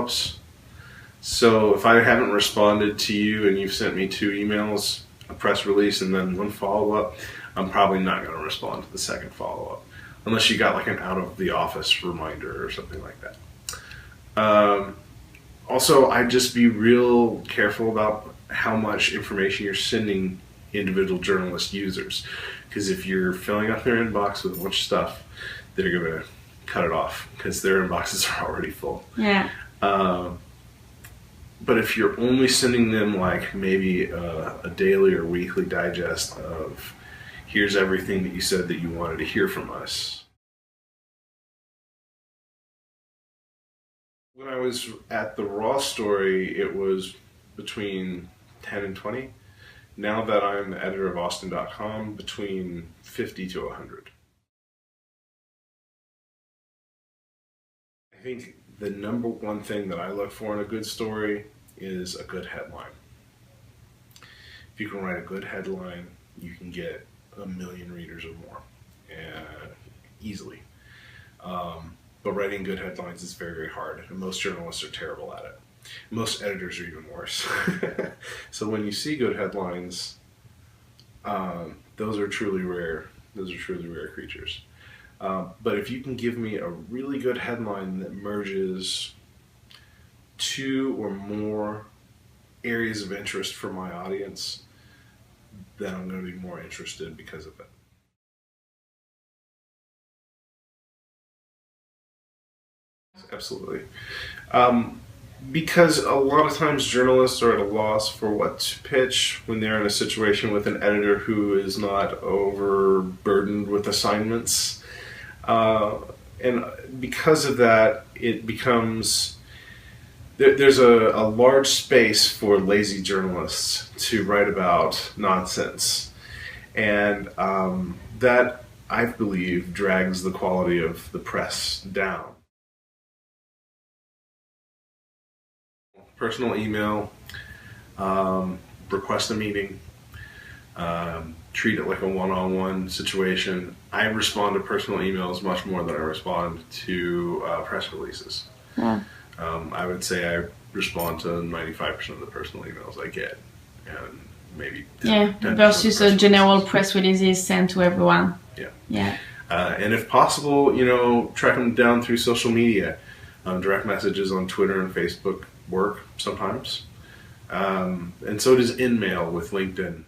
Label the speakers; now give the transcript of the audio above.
Speaker 1: follow-ups. So if I haven't responded to you and you've sent me 2 emails, a press release and then 1 follow-up, I'm probably not going to respond to the second follow-up. Unless you got like an out-of-the-office reminder or something like that. Also, I'd just be real careful about how much information you're sending individual journalist users. Because if you're filling up their inbox with a bunch of stuff, they're going to cut it off because their inboxes are already full.
Speaker 2: Yeah.
Speaker 1: But if you're only sending them like maybe a daily or weekly digest of here's everything that you said that you wanted to hear from us. When I was at the Raw Story, it was between 10 and 20. Now that I'm the editor of Austin.com, between 50 to 100. I think the number one thing that I look for in a good story is a good headline. If you can write a good headline, you can get 1 million readers or more, easily. But writing good headlines is very, very hard, and most journalists are terrible at it. Most editors are even worse. So when you see good headlines, those are truly rare. Those are truly rare creatures. But if you can give me a really good headline that merges 2 or more areas of interest for my audience, then I'm going to be more interested because of it. Absolutely. Because a lot of times journalists are at a loss for what to pitch when they're in a situation with an editor who is not overburdened with assignments. And because of that, it becomes... There's a large space for lazy journalists to write about nonsense. And that, I believe, drags the quality of the press down. Personal email, request a meeting, treat it like a one-on-one situation. I respond to personal emails much more than I respond to press releases.
Speaker 2: Yeah.
Speaker 1: I would say I respond to 95% of the personal emails I get, and maybe 10%
Speaker 2: versus a general press releases sent to everyone.
Speaker 1: Yeah. And if possible, track them down through social media. Direct messages on Twitter and Facebook work sometimes, and so does InMail with LinkedIn.